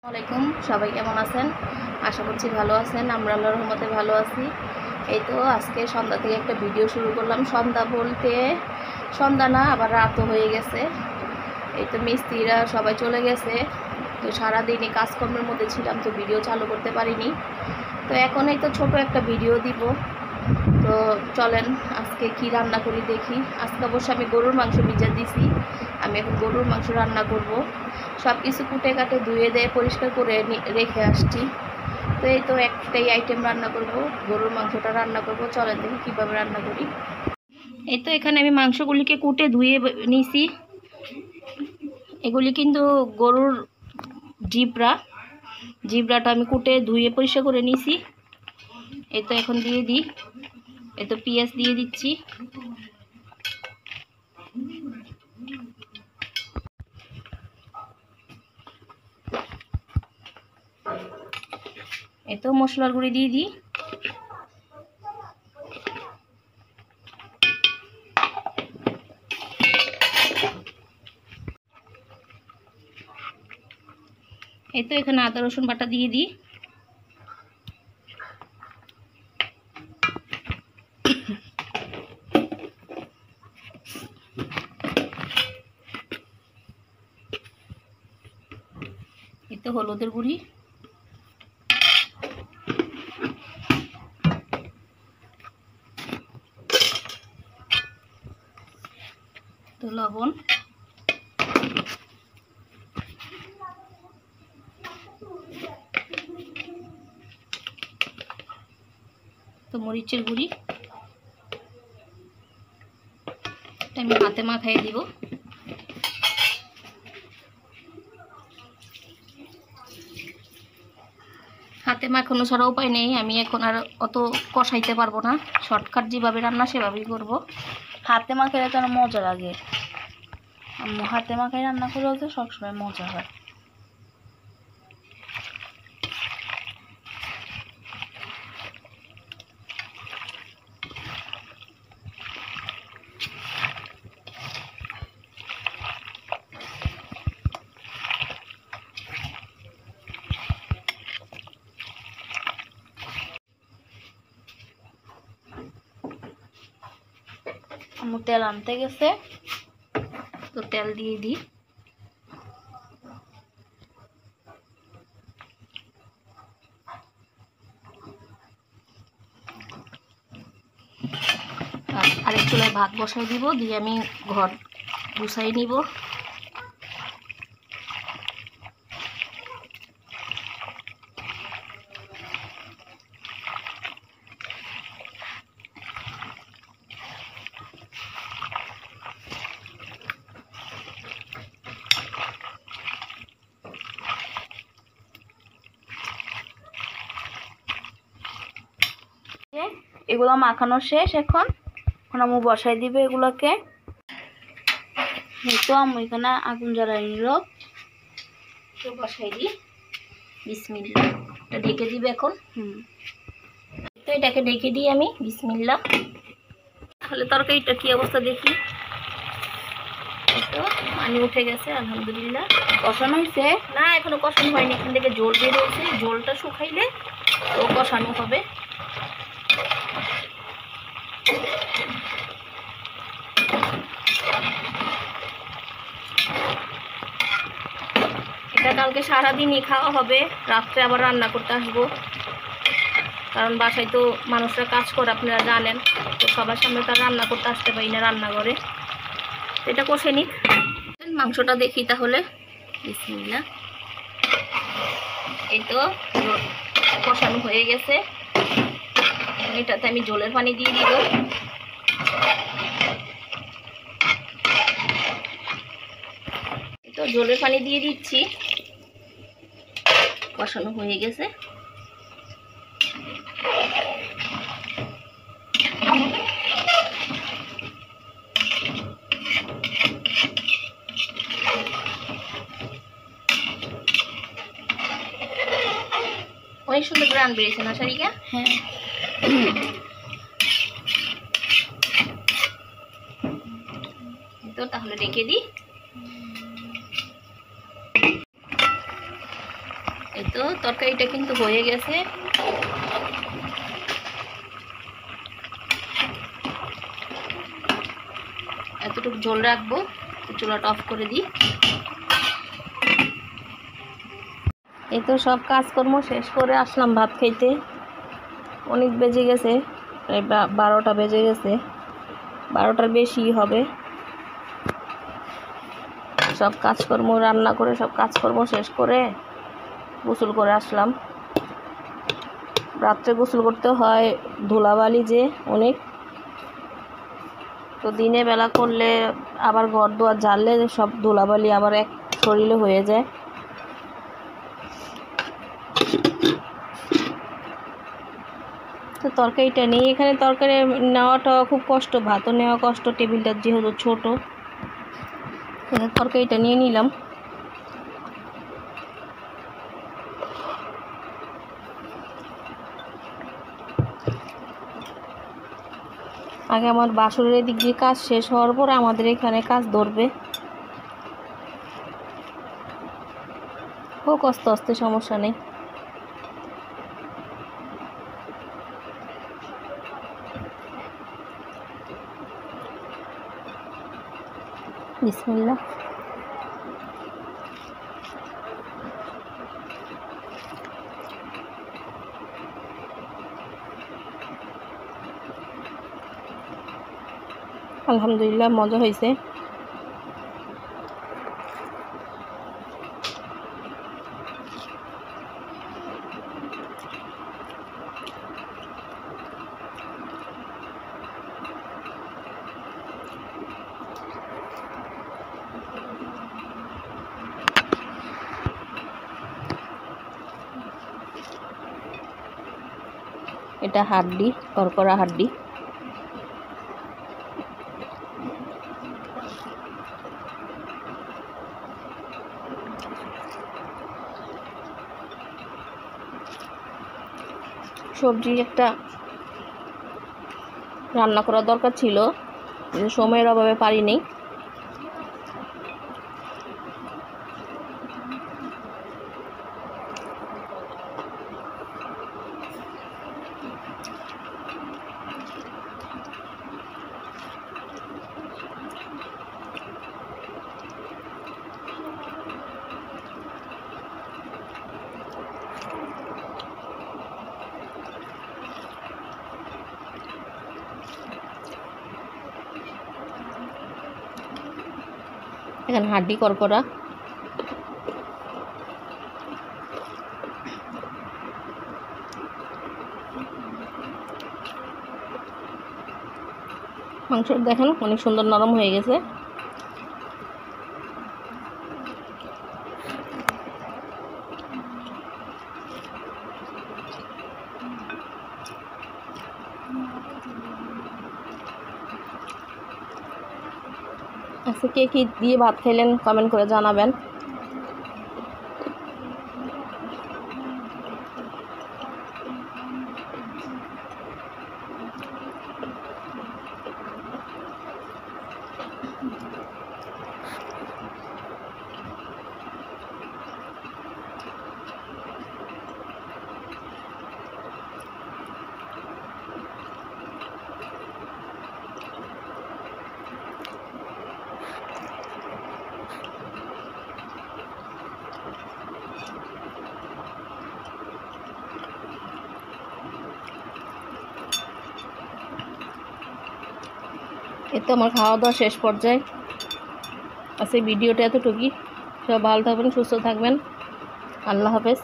আসসালামাইকুম, সবাই কেমন আছেন? আশা করছি ভালো আছেন। আমরা আল্লাহর রহমতে ভালো আছি। এই তো আজকে সন্ধ্যা থেকে একটা ভিডিও শুরু করলাম। সন্ধ্যা বলতে সন্ধ্যা না, আবার রাতও হয়ে গেছে। এই তো মিস্ত্রিরা সবাই চলে গেছে, তো সারাদিনই কাজকর্মের মধ্যে ছিলাম, তো ভিডিও চালু করতে পারিনি। তো এখন এই তো ছোটো একটা ভিডিও দিব। তো চলেন আজকে কি রান্না করি দেখি। আজকে অবশ্য আমি গরুর মাংস ভিজা দিছি। আমি এখন গরুর মাংস রান্না করব। সব কিছু কুটে কাটে ধুয়ে দিয়ে পরিষ্কার করে রেখে আসছি। তো এই তো একটাই আইটেম রান্না করব, গরুর মাংসটা রান্না করব। চলেন দেখি কীভাবে রান্না করি। এই তো এখানে আমি মাংসগুলিকে কুটে ধুয়ে নিছি। এগুলি কিন্তু গরুর জিব্রাটা আমি কুটে ধুয়ে পরিষ্কার করে নিছি। এই তো এখন দিয়ে দিই। এই তো পেঁয়াজ দিয়ে দিচ্ছি। এই তো মশলার গুঁড়ি দিয়ে দিই। এই তো এখানে আদা রসুন বাটা দিয়ে দিই। এই তো হলুদের গুঁড়ি, তো লবণ, তো মরিচের গুঁড়ি। আমি হাতে মাখাই দিব। হাতে মাখানো ছাড়া উপায় নেই, আমি এখন আর অত কষাইতে পারবো না। শর্টকাট যেভাবে রান্না সেভাবেই করব। হাতে মাখাইলে তো মজা লাগে। হাতে মাখাই রান্না করলেও তো সবসময় মজা হয়। আমার তেল আনতে গেছে, তো তেল দিয়ে দিই। আরেক চুলায় ভাত বসাই দিব, দিয়ে আমি ঘর গুছাই নিব। এগুলো মাখানো শেষ। এখন আম্মু বসাই দিবে এগুলোকে। তো আম্মু এখানে আগুন জ্বালাই নিল। তো বসাই দিই। বিসমিল্লাহ, এটা ঢেকে দিবে এখন। তো এটাকে ঢেকে দিই আমি। বিসমিল্লাহ। তাহলে তরকারিটা কি অবস্থা দেখি। তো পানি উঠে গেছে, আলহামদুলিল্লাহ। কষানো হয়েছে না, এখনো কষানো হয়নি। এখান থেকে জল বের হয়েছে, জলটা শুকাইলে তো কষানো হবে। এটা কালকে সারাদিনই খাওয়া হবে। রাত্রে আবার রান্না করতে আসবো, কারণ বাসায় তো মানুষরা কাজ করে, আপনারা জানেন। তো সবার সামনে তো রান্না করতে আসতে পারি না রান্নাঘরে। এটা কষে নিক। মাংসটা দেখি তাহলে। বিসমিল্লাহ। এই তো কষানো হয়ে গেছে। এটাতে আমি জলের পানি দিয়ে দিব। তো জলের পানি দিয়ে দিচ্ছি। কষানো হয়ে গেছে। অনেক সুন্দর গ্রান বেরিয়েছে না সারিকা? হ্যাঁ। তো তাহলে রেখে দিই। এই তো তরকারিটা কিন্তু হয়ে গেছে। এতটুকু ঝোল রাখবো, চুলাটা অফ করে দিই। এই তো সব কাজকর্ম শেষ করে আসলাম ভাত খাইতে। অনেক বেজে গেছে, প্রায় 12টা বেজে গেছে, 12টার বেশি হবে। সব কাজকর্ম রান্না করে সব কাজকর্ম শেষ করে গোসল করে আসলাম। রাত্রে গোসল করতে হয়, ধুলাবালি যে অনেক, তো দিনে বেলা করলে আবার ঘর দুয়ার ঝাড়লে সব ধুলাবালি আবার এক শরীরে হয়ে যায়। তো তরকারিটা নেই, এখানে তরকারি নেওয়াটা খুব কষ্ট, ভাতও নেওয়া কষ্ট, টেবিলটা যেহেতু ছোট। তরকারিটা নিয়ে নিলাম। আগে আমার বাসরের দিক দিয়ে কাজ শেষ হওয়ার পর আমাদের এখানে কাজ ধরবে, হোক আস্তে আস্তে, সমস্যা নেই। বিসমিল্লাহ। আলহামদুলিল্লাহ, মজা হয়েছে। এটা হাড্ডি, করকরা হাড্ডি। সবজি একটা রান্না করার দরকার ছিল, সময়ের অভাবে পারিনি। এখানে হাড্ডি করকরা। মাংস দেখেন অনেক সুন্দর নরম হয়ে গেছে। আচ্ছা, কে কি দিয়ে ভাত খাইলেন কমেন্ট করে জানাবেন। এই তো আমার খাওয়া দাওয়া শেষ পর্যায়ে আছে। ভিডিওটা এতটুকুই। সব ভালো থাকবেন, সুস্থ থাকবেন। আল্লাহ হাফেজ।